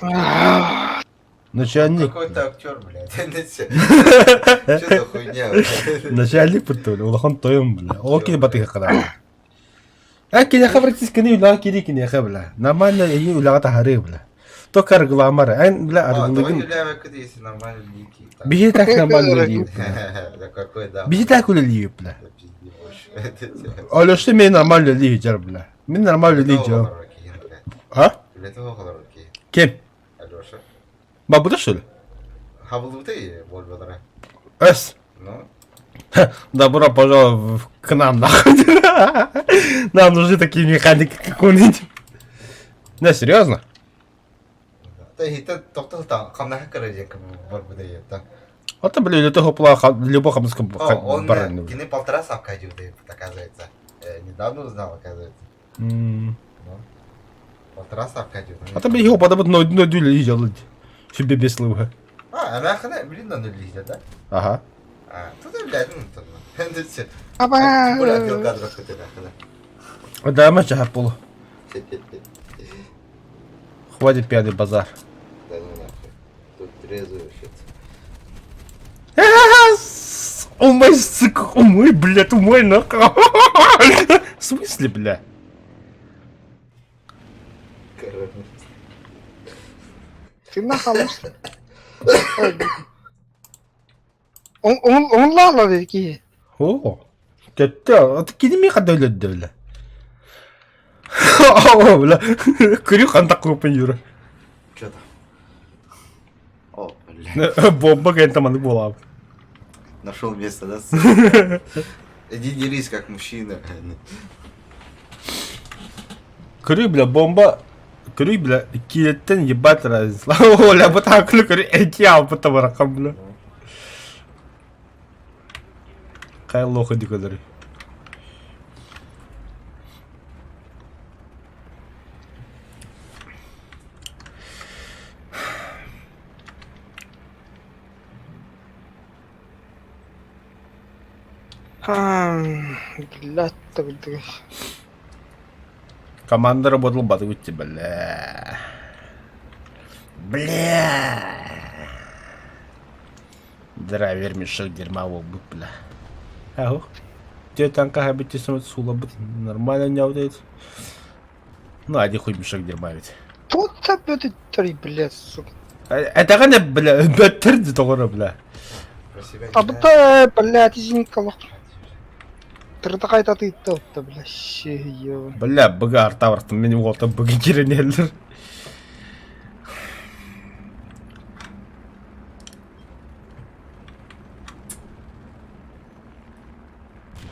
блядь. Начальник. Какой-то актер, блядь. Что за хуйня, блядь? Начальник путул, улахан тоем, бля. О, киде батыга када. Киде хабратис кини ула киди кини хабла. Нормально и ула тахаре, бля. То каргламара. Эн, бля, А, то аргументин. Юлия Векуди, если нормально лики. Бихи так нормально лию. Да какой, да. Бихи так ула лию, бля. Да пизди больше. Олё, что мне нормально лию, джар, бля. Мне нормально лию, джар. А? Для того холодки. Кем? Алёша. Бабуда, что ли? Хабл ты, боль бодра. Эс. Ну? Добро пожаловать к нам, нахуй. Нам нужны такие механики, как у них. Не, серьезно? Ты это только там, камна хакеры, как боль бодра, да. Это, блин, для того плохо, любого хамского Он барана. мне кины полтора сапка ходил, оказывается. Недавно узнал, оказывается. Полтора сапка ходил. А то, блин, его подобрать на дюле делать. Себе без слуга. А, она хана, блин, на нули, да? Ага. А, тут, блядь, ну, тут, ну, все. Аба. Блядь, отдел кадров, ты нахуй. Да, мы чага полу. Хватит пьяный базар. Да ну нахуй. Тут трезвый вообще. Умой, сука, умой, блядь, умой, нахуй. В смысле, бля? Ты нахалmışsın. Onunla ala dedi ki. Oo. Kötü. Atık gidimi kadar öyle de. О, бля. Крюк он такой панюра. Чё там? О, блядь. Бомба какая-то маны была. Нашел место, да? сука? Иди дерись, как мужчина. Крюк, бля, бомба. Крюк, бля, килеттен ебать разница. Оля, вот так крюк, этиал, потом раком, бля. Кай лоха дикадари. Блядь, так блядь. Команда работала батывайте, бля. Бля. Драйвер мешок дерьмового был, бля. Ау. Те танка habiti сула, нормально не аудит. Ну, один хуй мешок дерьма ведь. Тут это три, блядь, сука. Это как бля, бэттер того, бля. Про себя А не вот знаю. блядь, извини, кого. Ты такая-то ты то-то, блядь, щеё. Бля, бага артаврт, меня вот там бага киренеллер.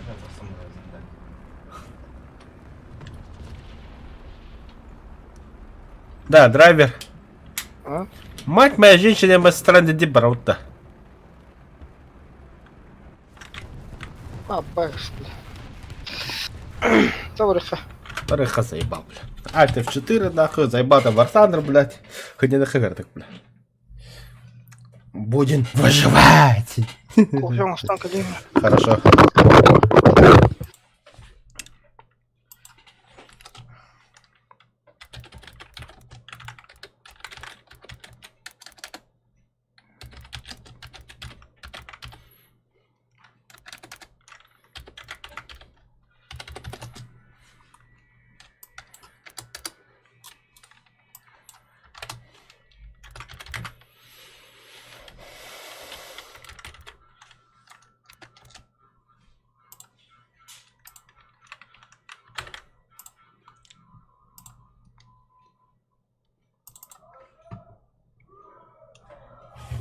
Это самое, да. Да, драйвер. А? Мать моя женщина, мы страны дебраута. А, бэш, блядь. Товарища. Рыха заебал, бля. Альт F4, нахуй, заебал там Варсандр, блядь. Хоть не на хавер так, бля. Будем выживать. Купил на станк один. Хорошо.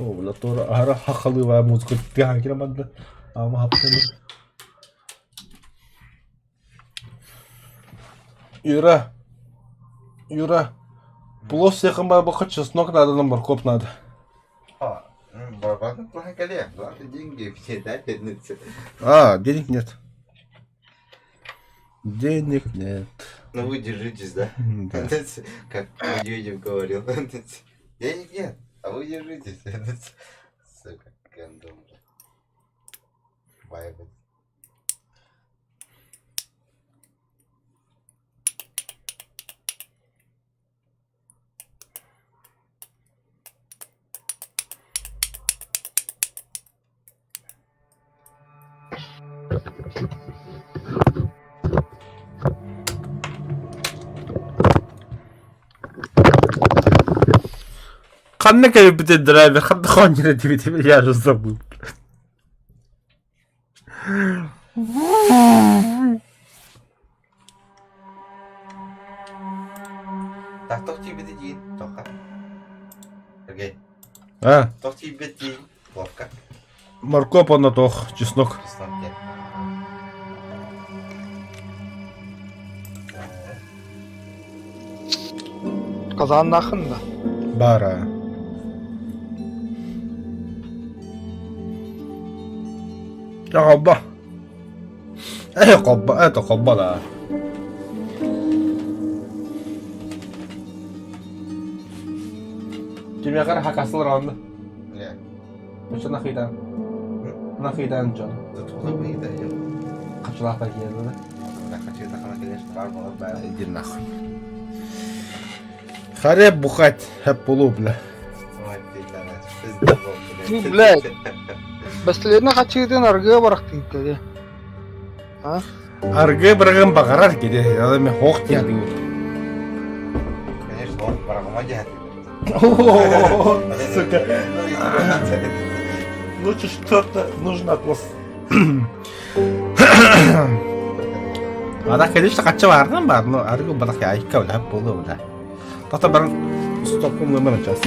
О, бля, Тора, ара хахаливая музыка. Тяга кирамадда. Ама хапсаны. Юра. Юра. Плов всех моя баха, чеснок надо, на морковь надо. А, барабан плохо коллег. Главное деньги все, да, пятница. А, денег нет. Денег нет. Ну вы держитесь, да? Да. Как Медведев говорил. Денег нет, а вы держитесь. Сука, гандон. Вайбы. Ханна кайбит драйвер, ханна хонина тебе, я же забыл. Так, тох тебе день, тоха. Окей. А, Тох тебе день. Ловко. морковь на тох, чеснок. Чеснок. Kazanın hakkında. Бара. Кобба. Кобба, это кобба, да. Тебе как хакасл раунд? Не, Ну что нахидан? Нахидан что? тут куда выйдет. Хочу лапать еду, да? Я хочу так, конечно, барбала, да. Иди нахуй. Харе бухать, хэп полу, бля. Ой, ты, да, Ну, блядь. Бәслеріне қачығыдың арғыға барақтың деді. А? Аргы брагам багарар кеде, я мен хох тияды. Конечно, он барагама дядя. О, сука. Лучше что-то нужно от вас. Ада, конечно, хочу варным бар, но аргу балах яйка уля болу уля. Тата баран стопым номер час.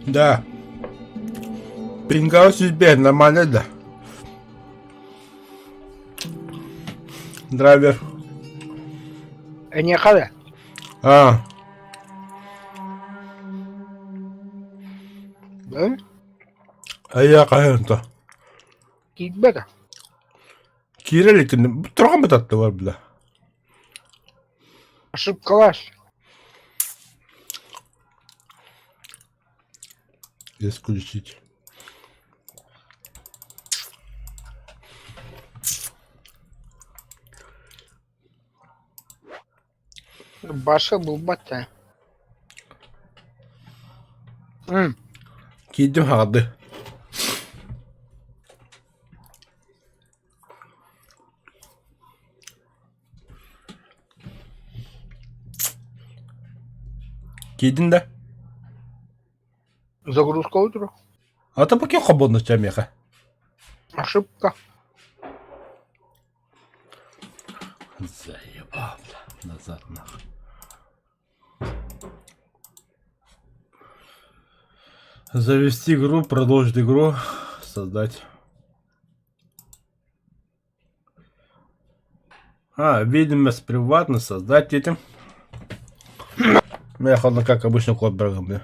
Да. Пингал себе, нормально, да. Драйвер. Не хада. А, Да? я кайын-то. Китбеда. Кирилликин тұрған бітатты бар, бля. Ошибкалаш. Исключить. Баша был бата. Кидім хады. Кидін да? Загрузка утро. А то поки хободно чамеха. Ошибка. Заебал, бля. Назад нахуй. Завести игру, продолжить игру, создать. Видимость приватно, создать этим. Я ходно как обычно код брагом, бля.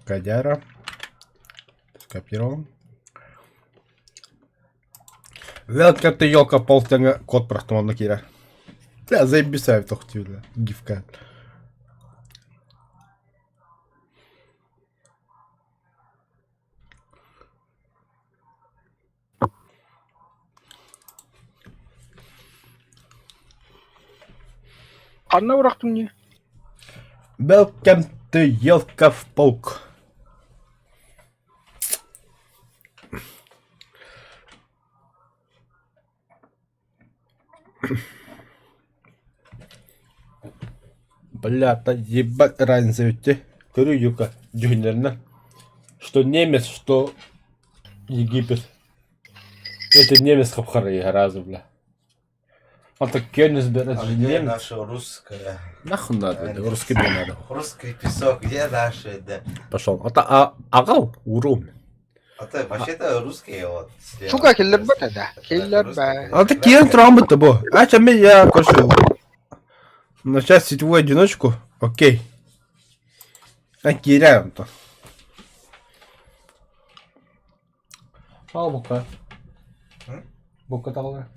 Кодяра. Скопировал. Взял как ты елка полтенга код прохтумал на кира. Бля, заебисаю то хотел, бля. Гифка. Анна урахту мне. Welcome to елка в полк. Бля, ебать разница ведь. Говорю, Юка, дюнерна. Что немец, что Египет. Это немец хапхара гораздо, бля. Он так не разбирается, же Где немец. наша русская? Нахуй надо, да, русский мне надо. Русский песок, где наши, да? Пошел. Это агал урум. А то вообще-то русские вот. слева. Сука, киллер бата, да. Киллер Русские. ба. А такие травмы-то, бо. А чем я кушаю? Начать сетевую одиночку? Окей. А киряем-то. А бука. Бука талая.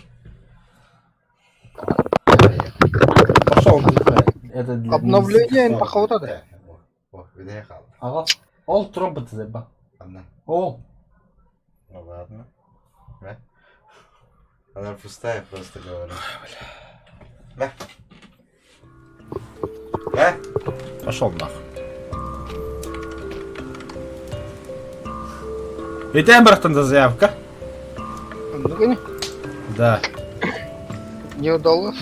Пошел, это для... Обновление походу, да. О, выехал. Ага. Ол тромбы заеба. Ладно. О. Ну ладно. Да? Она пустая, просто говорю. Да. Да? Пошел нахуй. Вітаємо, братан, за заявка. Ну-ка не. Да. Не удалось.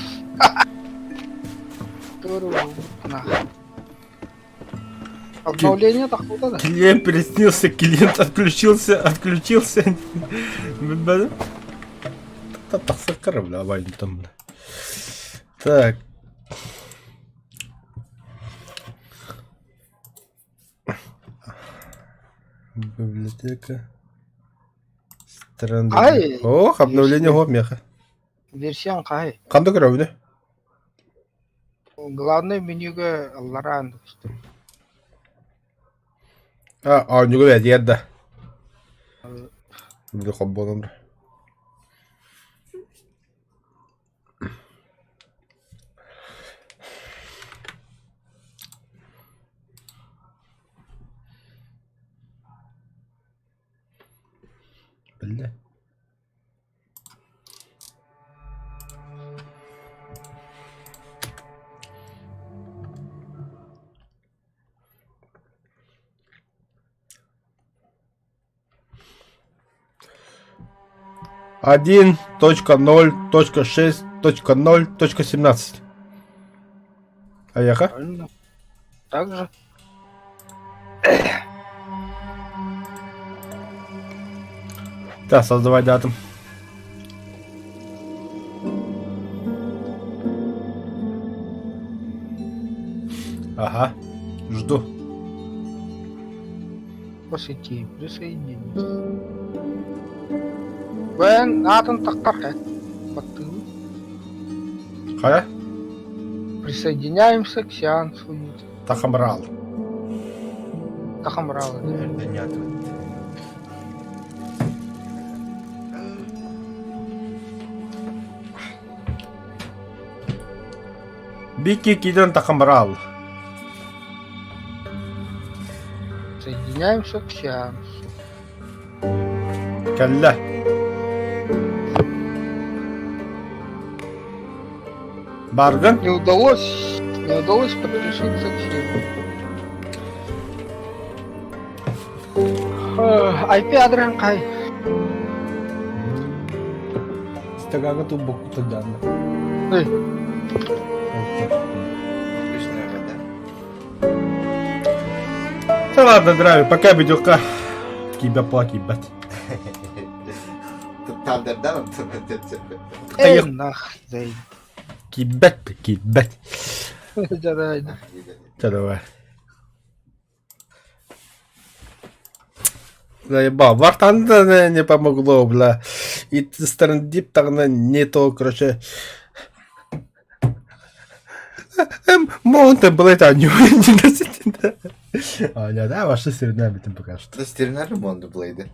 На. Обновление походу, да. Клиент приснился, клиент отключился. Так с корабля, Ваня там. Так. Библиотека. Странный. Ай! Ох, обновление гомеха. Версиян кай. Қандай көрәуіне? Главное менюге алларан. Oyuncu ver yerde. Bir de kombolanır. Belli. Один, точка 0.6.0.17. А яка? Правильно. Так же. Да, создавай дату. Ага, жду. По сети присоединись. Вен атом тактархе. Бату. Хая? Присоединяемся к сеансу. Тахамрал. Тахамрал. Dünya turu. Бики киден Тахамрал. Соединяемся к сеансу. Калля. Барган? Не удалось подключиться к сети. IP адрес кай. Стагага тут боку тогда. Эй, Скучная вода. Да ладно, драйв, пока видеока. Тебя плаки, бать. Тандердан эй, нахуй. Кибать. Жарайда. Все, давай. Заебал. Вартанда не помогло, бля. И стрендип тогда не то, короче. Монте, блядь, а не А, не, да, ваши середина битим пока что. Достерина ремонту Блейда.